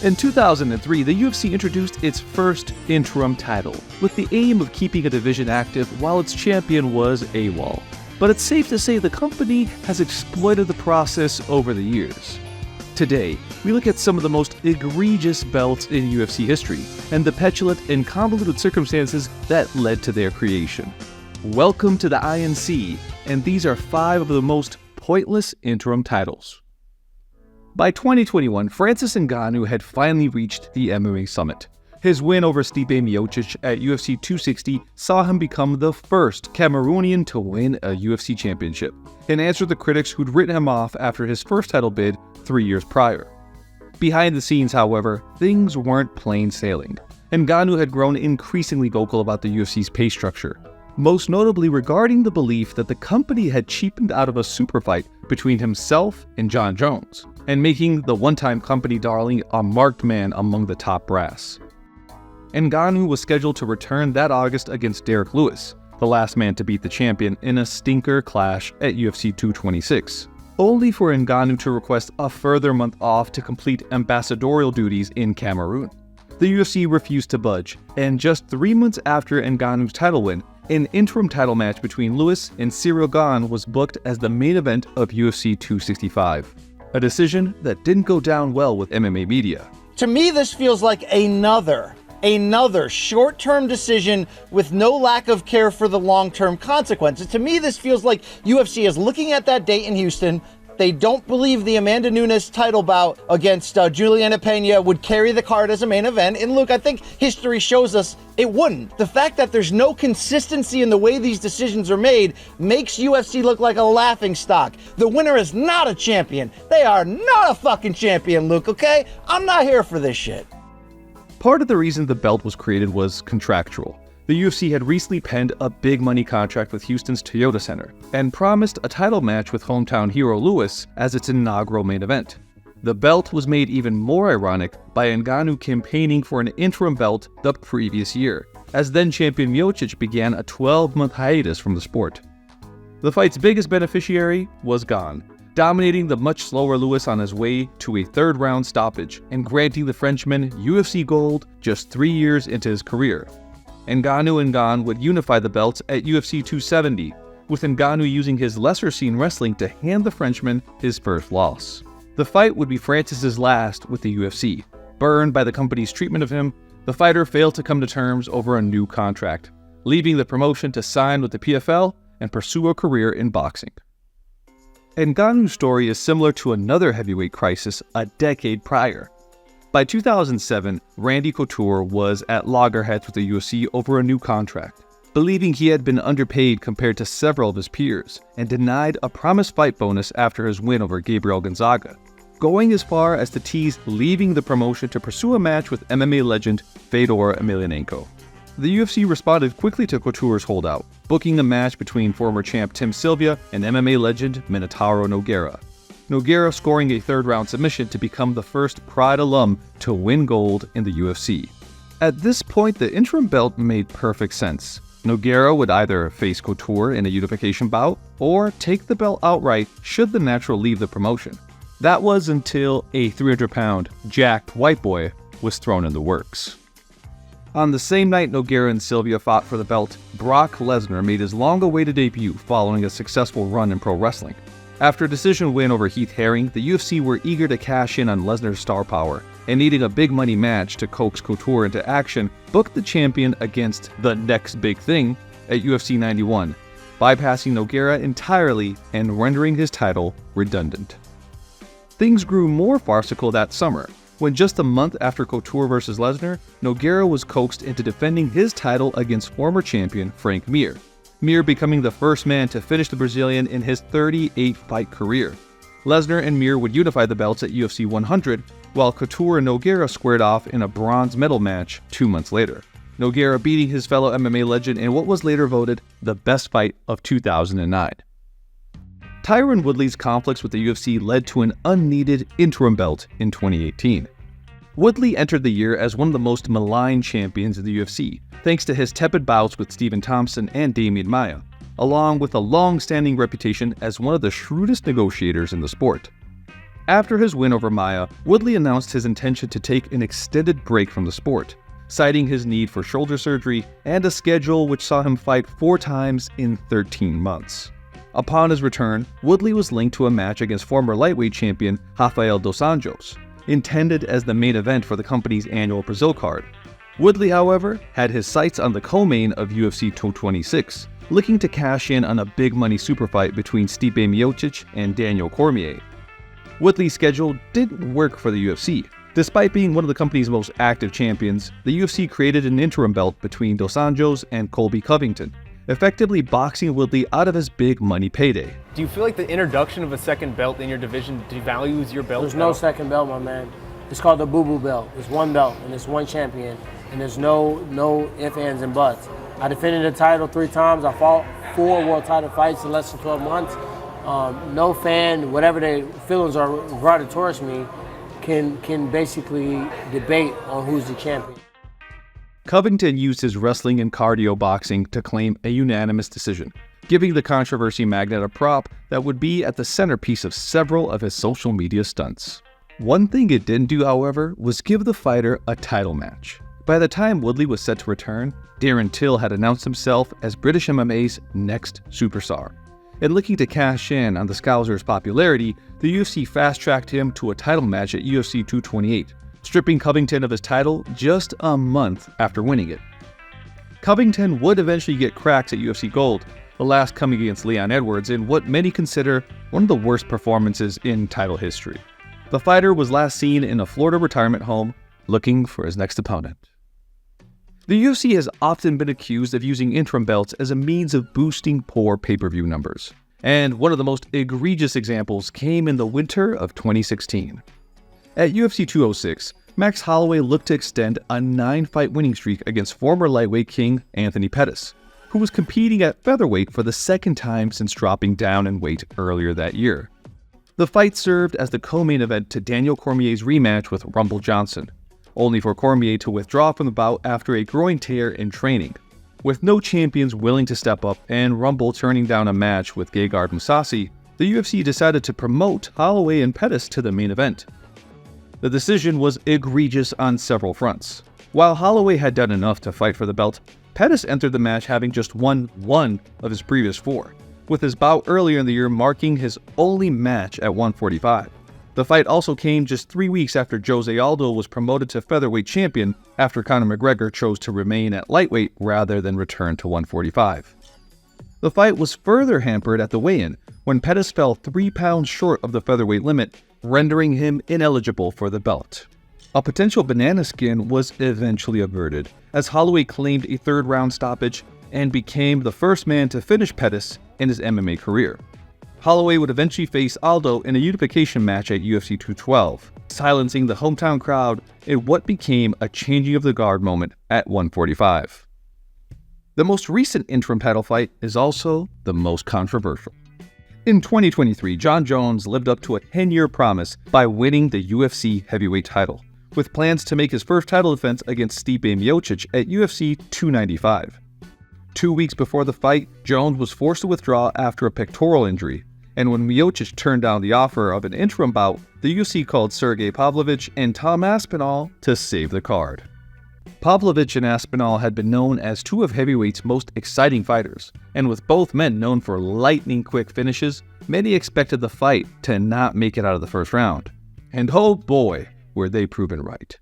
In 2003, the UFC introduced its first interim title, with the aim of keeping a division active while its champion was AWOL. But it's safe to say the company has exploited the process over the years. Today, we look at some of the most egregious belts in UFC history, and the petulant and convoluted circumstances that led to their creation. Welcome to the INC, and these are 5 of the most pointless interim titles. By 2021, Francis Ngannou had finally reached the MMA summit. His win over Stipe Miocic at UFC 260 saw him become the first Cameroonian to win a UFC championship, and answered the critics who'd written him off after his first title bid 3 years prior. Behind the scenes, however, things weren't plain sailing. Ngannou had grown increasingly vocal about the UFC's pay structure, most notably regarding the belief that the company had cheapened out of a super fight between himself and Jon Jones, and making the one-time company darling a marked man among the top brass. Ngannou was scheduled to return that August against Derrick Lewis, the last man to beat the champion in a stinker clash at UFC 226, only for Ngannou to request a further month off to complete ambassadorial duties in Cameroon. The UFC refused to budge, and just 3 months after Ngannou's title win, an interim title match between Lewis and Ciryl Gane was booked as the main event of UFC 265, a decision that didn't go down well with MMA media. To me, this feels like another short-term decision with no lack of care for the long-term consequences. To me, this feels like UFC is looking at that date in Houston. They don't believe the Amanda Nunes title bout against Juliana Pena would carry the card as a main event. And look, I think history shows us it wouldn't. The fact that there's no consistency in the way these decisions are made makes UFC look like a laughingstock. The winner is not a champion. They are not a fucking champion, Luke, okay? I'm not here for this shit. Part of the reason the belt was created was contractual. The UFC had recently penned a big money contract with Houston's Toyota Center and promised a title match with hometown hero Lewis as its inaugural main event. The belt was made even more ironic by Ngannou campaigning for an interim belt the previous year, as then-champion Miocic began a 12-month hiatus from the sport. The fight's biggest beneficiary was Gane, dominating the much slower Lewis on his way to a third-round stoppage and granting the Frenchman UFC gold just 3 years into his career. Ngannou and Gane would unify the belts at UFC 270, with Ngannou using his lesser-seen wrestling to hand the Frenchman his first loss. The fight would be Francis's last with the UFC. Burned by the company's treatment of him, the fighter failed to come to terms over a new contract, leaving the promotion to sign with the PFL and pursue a career in boxing. Ngannou's story is similar to another heavyweight crisis a decade prior. By 2007, Randy Couture was at loggerheads with the UFC over a new contract, believing he had been underpaid compared to several of his peers, and denied a promised fight bonus after his win over Gabriel Gonzaga, going as far as to tease leaving the promotion to pursue a match with MMA legend Fedor Emelianenko. The UFC responded quickly to Couture's holdout, booking a match between former champ Tim Sylvia and MMA legend Minotauro Nogueira. Nogueira scoring a third-round submission to become the first Pride alum to win gold in the UFC. At this point, the interim belt made perfect sense. Nogueira would either face Couture in a unification bout, or take the belt outright should the natural leave the promotion. That was until a 300-pound, jacked white boy was thrown in the works. On the same night Nogueira and Sylvia fought for the belt, Brock Lesnar made his long-awaited debut following a successful run in pro wrestling. After a decision win over Heath Herring, the UFC were eager to cash in on Lesnar's star power, and needing a big money match to coax Couture into action, booked the champion against the next big thing at UFC 91, bypassing Nogueira entirely and rendering his title redundant. Things grew more farcical that summer, when just a month after Couture vs. Lesnar, Nogueira was coaxed into defending his title against former champion Frank Mir. Mir becoming the first man to finish the Brazilian in his 38-fight career. Lesnar and Mir would unify the belts at UFC 100, while Couture and Nogueira squared off in a bronze medal match 2 months later. Nogueira beating his fellow MMA legend in what was later voted the best fight of 2009. Tyron Woodley's conflicts with the UFC led to an unneeded interim belt in 2018. Woodley entered the year as one of the most maligned champions in the UFC, thanks to his tepid bouts with Stephen Thompson and Damian Maia, along with a long-standing reputation as one of the shrewdest negotiators in the sport. After his win over Maia, Woodley announced his intention to take an extended break from the sport, citing his need for shoulder surgery and a schedule which saw him fight 4 times in 13 months. Upon his return, Woodley was linked to a match against former lightweight champion Rafael dos Anjos, intended as the main event for the company's annual Brazil card. Woodley, however, had his sights on the co-main of UFC 226, looking to cash in on a big money super fight between Stipe Miocic and Daniel Cormier. Woodley's schedule didn't work for the UFC. Despite being one of the company's most active champions, the UFC created an interim belt between Dos Anjos and Colby Covington, effectively boxing Woodley out of his big money payday. Do you feel like the introduction of a second belt in your division devalues your belt? There's no second belt, my man. It's called the boo-boo belt. It's one belt and it's one champion, and there's no ifs, ands, and buts. I defended the title 3 times. I fought 4 world title fights in less than 12 months. No fan, whatever their feelings are regarded towards me, can basically debate on who's the champion. Covington used his wrestling and cardio boxing to claim a unanimous decision, giving the controversy magnate a prop that would be at the centerpiece of several of his social media stunts. One thing it didn't do, however, was give the fighter a title match. By the time Woodley was set to return, Darren Till had announced himself as British MMA's next superstar. And looking to cash in on the Scousers' popularity, the UFC fast-tracked him to a title match at UFC 228, stripping Covington of his title just a month after winning it. Covington would eventually get cracks at UFC Gold, the last coming against Leon Edwards in what many consider one of the worst performances in title history. The fighter was last seen in a Florida retirement home, looking for his next opponent. The UFC has often been accused of using interim belts as a means of boosting poor pay-per-view numbers, and one of the most egregious examples came in the winter of 2016. At UFC 206, Max Holloway looked to extend a 9-fight winning streak against former lightweight king Anthony Pettis, who was competing at featherweight for the second time since dropping down in weight earlier that year. The fight served as the co-main event to Daniel Cormier's rematch with Rumble Johnson, only for Cormier to withdraw from the bout after a groin tear in training. With no champions willing to step up and Rumble turning down a match with Gegard Mousasi, the UFC decided to promote Holloway and Pettis to the main event. The decision was egregious on several fronts. While Holloway had done enough to fight for the belt, Pettis entered the match having just won 1 of his previous 4, with his bout earlier in the year marking his only match at 145. The fight also came just 3 weeks after Jose Aldo was promoted to featherweight champion after Conor McGregor chose to remain at lightweight rather than return to 145. The fight was further hampered at the weigh-in when Pettis fell 3 pounds short of the featherweight limit, rendering him ineligible for the belt. A potential banana skin was eventually averted, as Holloway claimed a 3rd-round stoppage and became the first man to finish Pettis in his MMA career. Holloway would eventually face Aldo in a unification match at UFC 212, silencing the hometown crowd in what became a changing of the guard moment at 145. The most recent interim title fight is also the most controversial. In 2023, Jon Jones lived up to a 10-year promise by winning the UFC heavyweight title, with plans to make his first title defense against Stipe Miocic at UFC 295. 2 weeks before the fight, Jones was forced to withdraw after a pectoral injury, and when Miocic turned down the offer of an interim bout, the UFC called Sergey Pavlovich and Tom Aspinall to save the card. Pavlovich and Aspinall had been known as 2 of heavyweight's most exciting fighters, and with both men known for lightning-quick finishes, many expected the fight to not make it out of the first round. And oh boy, were they proven right.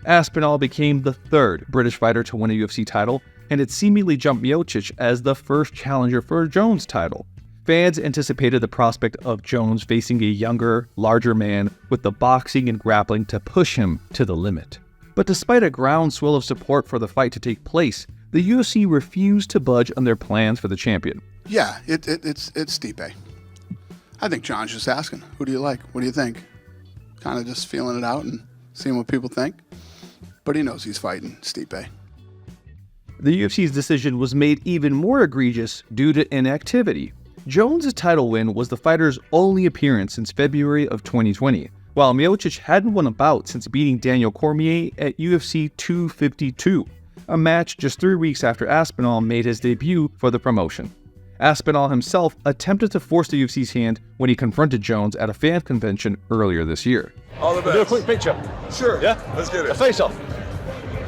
Aspinall became the 3rd British fighter to win a UFC title, and it seemingly jumped Miocic as the first challenger for a Jones title. Fans anticipated the prospect of Jones facing a younger, larger man with the boxing and grappling to push him to the limit. But despite a groundswell of support for the fight to take place, the UFC refused to budge on their plans for the champion. Yeah, it's Stipe. I think John's just asking, who do you like? What do you think? Kind of just feeling it out and seeing what people think. But he knows he's fighting Stipe. The UFC's decision was made even more egregious due to inactivity. Jones' title win was the fighter's only appearance since February of 2020, while Miocic hadn't won a bout since beating Daniel Cormier at UFC 252. a match just 3 weeks after Aspinall made his debut for the promotion. Aspinall himself attempted to force the UFC's hand when he confronted Jones at a fan convention earlier this year. All the best. Do a quick picture. Sure. Yeah? Let's get A it. face off.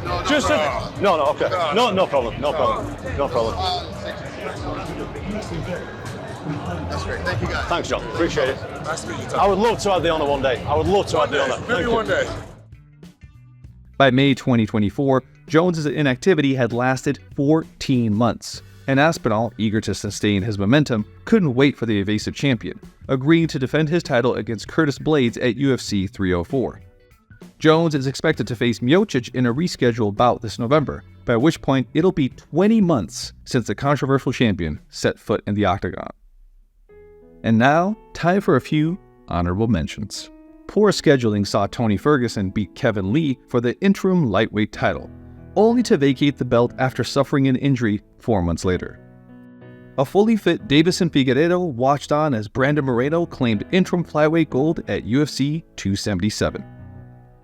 No, no, Just no. okay. No problem. No problem. That's great. Thank you, guys. Thanks, John. Appreciate it. Nice to meet you, Tom. I would love to have the honor one day. I would love to have the honor. Maybe Thank you. one day. By May 2024, Jones's inactivity had lasted 14 months, and Aspinall, eager to sustain his momentum, couldn't wait for the evasive champion, agreeing to defend his title against Curtis Blades at UFC 304. Jones is expected to face Miocic in a rescheduled bout this November, by which point it'll be 20 months since the controversial champion set foot in the octagon. And now, time for a few honorable mentions. Poor scheduling saw Tony Ferguson beat Kevin Lee for the interim lightweight title, only to vacate the belt after suffering an injury 4 months later. A fully fit Davison Figueiredo watched on as Brandon Moreno claimed interim flyweight gold at UFC 277.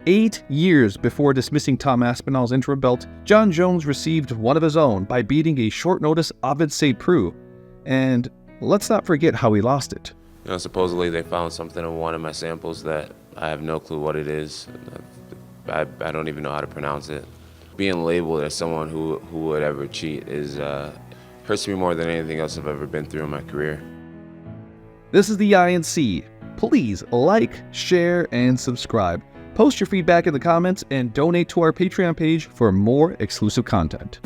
8 years before dismissing Tom Aspinall's interim belt, John Jones received one of his own by beating a short-notice Ovid St. Preux, and let's not forget how he lost it. You know, supposedly they found something in one of my samples that I have no clue what it is. I don't even know how to pronounce it. Being labeled as someone who would ever cheat hurts me more than anything else I've ever been through in my career. This is the INC. Please like, share, and subscribe. Post your feedback in the comments and donate to our Patreon page for more exclusive content.